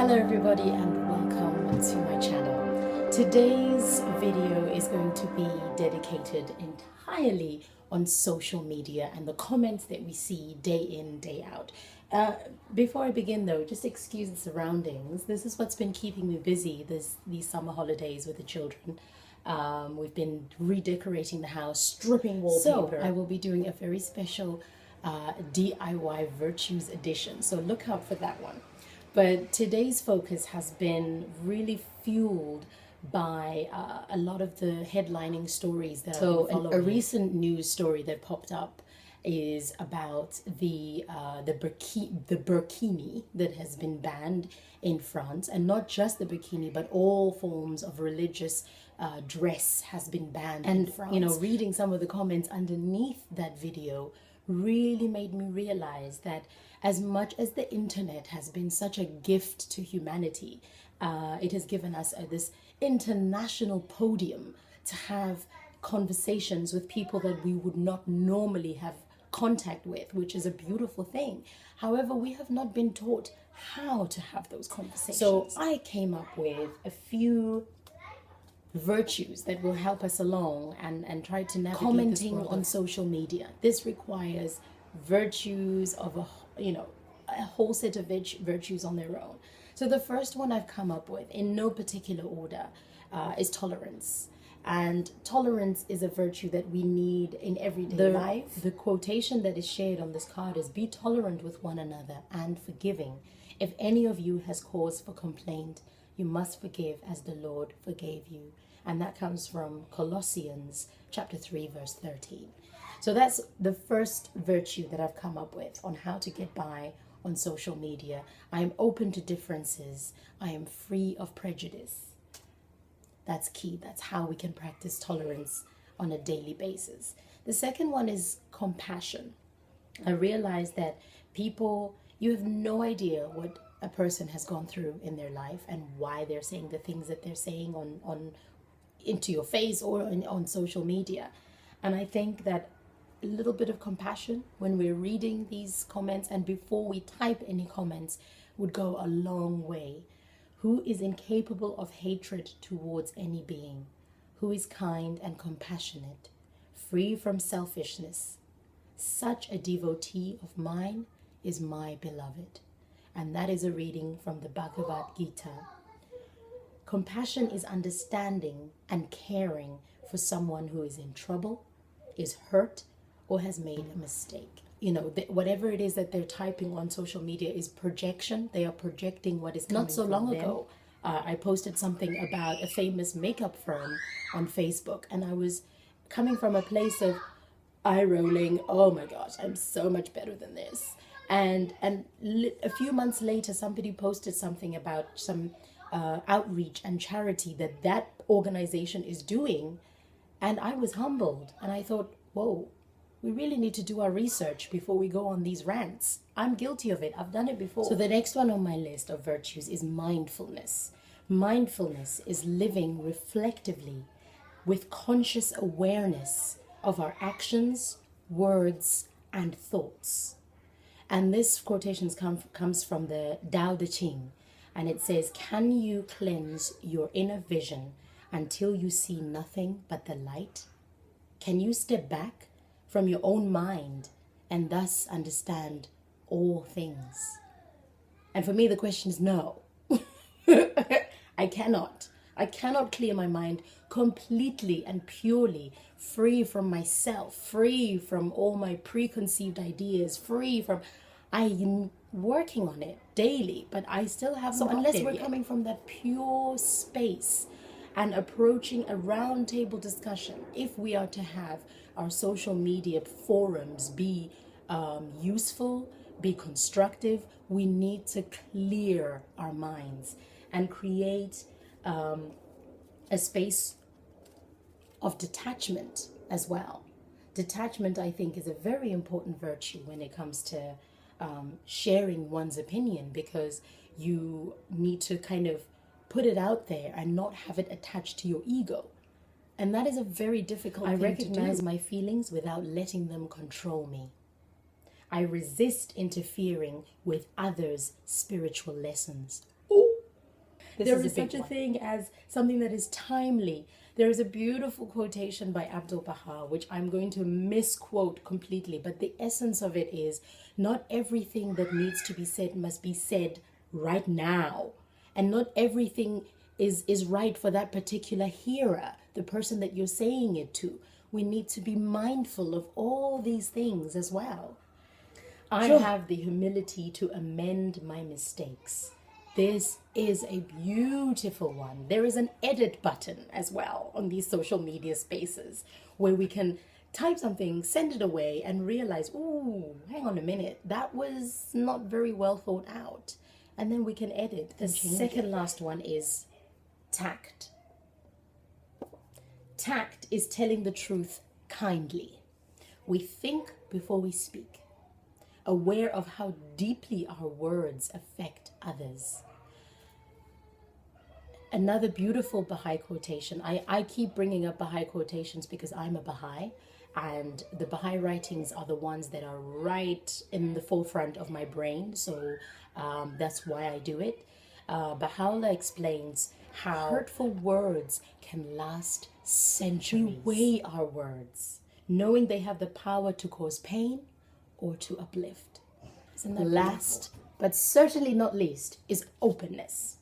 Hello everybody and welcome to my channel. Today's video is going to be dedicated entirely on social media and the comments that we see day in, day out. Before I begin though, just excuse the surroundings. This is what's been keeping me busy these summer holidays with the children. We've been redecorating the house, stripping wallpaper. So I will be doing a very special DIY Virtues edition, so look out for that one. But today's focus has been really fueled by a lot of the headlining stories that I've been following. A recent news story that popped up is about the burqini that has been banned in France, and not just the burqini, but all forms of religious dress has been banned in France. You know, reading some of the comments underneath that video really made me realize that as much as the internet has been such a gift to humanity, it has given us this international podium to have conversations with people that we would not normally have contact with, which is a beautiful thing. However, we have not been taught how to have those conversations. So I came up with a few virtues that will help us along and try to navigate commenting on social media. This requires virtues of a whole set of virtues on their own. So the first one I've come up with, in no particular order, is tolerance. And tolerance is a virtue that we need in everyday life. The quotation that is shared on this card is, "Be tolerant with one another and forgiving. If any of you has cause for complaint, you must forgive as the Lord forgave you." And that comes from Colossians chapter 3, verse 13. So that's the first virtue that I've come up with on how to get by on social media. I am open to differences. I am free of prejudice. That's key. That's how we can practice tolerance on a daily basis. The second one is compassion. I realize that you have no idea what a person has gone through in their life and why they're saying the things that they're saying into your face or on social media. And I think that a little bit of compassion when we're reading these comments and before we type any comments would go a long way. Who is incapable of hatred towards any being? Who is kind and compassionate, free from selfishness? Such a devotee of mine is my beloved. And that is a reading from the Bhagavad Gita. Compassion is understanding and caring for someone who is in trouble, is hurt, or has made a mistake. You know, whatever it is that they're typing on social media is projection. They are projecting what is coming from them. Not so long ago, I posted something about a famous makeup firm on Facebook, and I was coming from a place of eye rolling. Oh my gosh, I'm so much better than this. And a few months later, somebody posted something about some outreach and charity that organization is doing, and I was humbled, and I thought, whoa, we really need to do our research before we go on these rants. I'm guilty of it. I've done it before. So the next one on my list of virtues is mindfulness. Mindfulness is living reflectively with conscious awareness of our actions, words, and thoughts. And this quotation comes from the Tao Te Ching, and it says, "Can you cleanse your inner vision until you see nothing but the light? Can you step back from your own mind and thus understand all things?" And for me, the question is no. I cannot. I cannot clear my mind completely and purely, free from myself, free from all my preconceived ideas, free from... I'm working on it daily, but I still haven't. So unless we're coming from that pure space and approaching a round table discussion, if we are to have our social media forums be useful, be constructive, we need to clear our minds and create a space of detachment as well. Detachment, I think, is a very important virtue when it comes to sharing one's opinion, because you need to kind of put it out there and not have it attached to your ego. And that is a very difficult thing to do. I recognize my feelings without letting them control me. I resist interfering with others' spiritual lessons. Ooh. There is such a thing as something that is timely. There is a beautiful quotation by Abdul Baha, which I'm going to misquote completely, but the essence of it is, not everything that needs to be said must be said right now. And not everything is right for that particular hearer, the person that you're saying it to. We need to be mindful of all these things as well. I have the humility to amend my mistakes. This is a beautiful one. There is an edit button as well on these social media spaces where we can type something, send it away, and realize, ooh, hang on a minute, that was not very well thought out. And then we can edit. The second last one is tact. Tact is telling the truth kindly. We think before we speak, aware of how deeply our words affect others. Another beautiful Baha'i quotation. I keep bringing up Baha'i quotations because I'm a Baha'i, and the Baha'i writings are the ones that are right in the forefront of my brain, so that's why I do it. Baha'u'llah explains how hurtful words can last centuries. We weigh our words, knowing they have the power to cause pain or to uplift. Last, but certainly not least, is openness.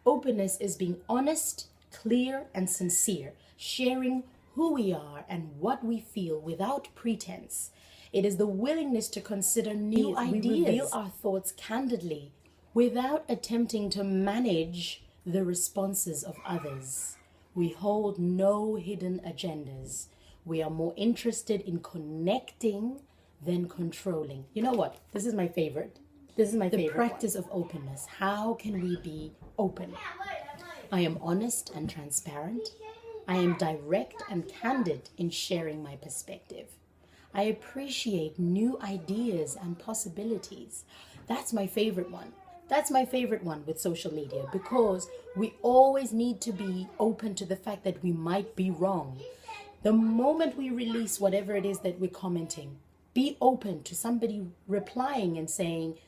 Openness is being honest, clear, and sincere, sharing who we are and what we feel without pretense. It is the willingness to consider new ideas. We reveal our thoughts candidly without attempting to manage the responses of others. We hold no hidden agendas. We are more interested in connecting than controlling. You know what? This is my favorite. The practice of openness. How can we be open? I am honest and transparent. I am direct and candid in sharing my perspective. I appreciate new ideas and possibilities. That's my favorite one. That's my favorite one with social media, because we always need to be open to the fact that we might be wrong. The moment we release whatever it is that we're commenting, be open to somebody replying and saying,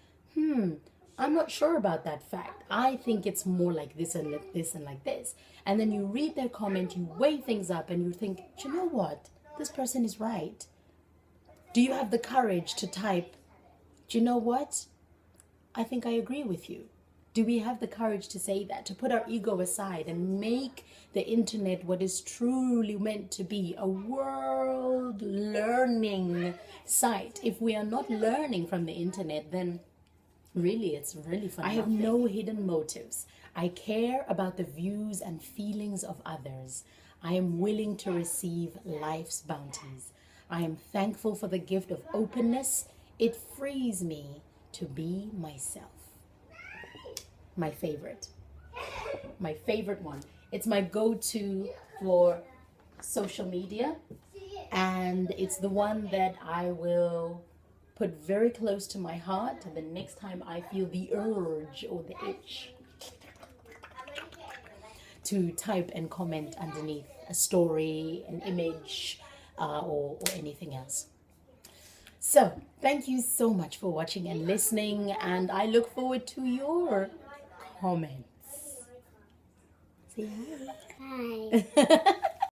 I'm not sure about that fact. I think it's more like this and like this and like this. And then you read their comment, you weigh things up, and you think, do you know what? This person is right. Do you have the courage to type, do you know what? I think I agree with you. Do we have the courage to say that, to put our ego aside and make the internet what is truly meant to be, a world learning site? If we are not learning from the internet, then really, it's really fun. I have no hidden motives. I care about the views and feelings of others. I am willing to receive life's bounties. I am thankful for the gift of openness. It frees me to be myself. My favorite one. It's my go-to for social media, and it's the one that I will put very close to my heart, and the next time I feel the urge or the itch to type and comment underneath a story, an image, or anything else. So, thank you so much for watching and listening, and I look forward to your comments. Say hi. Hi.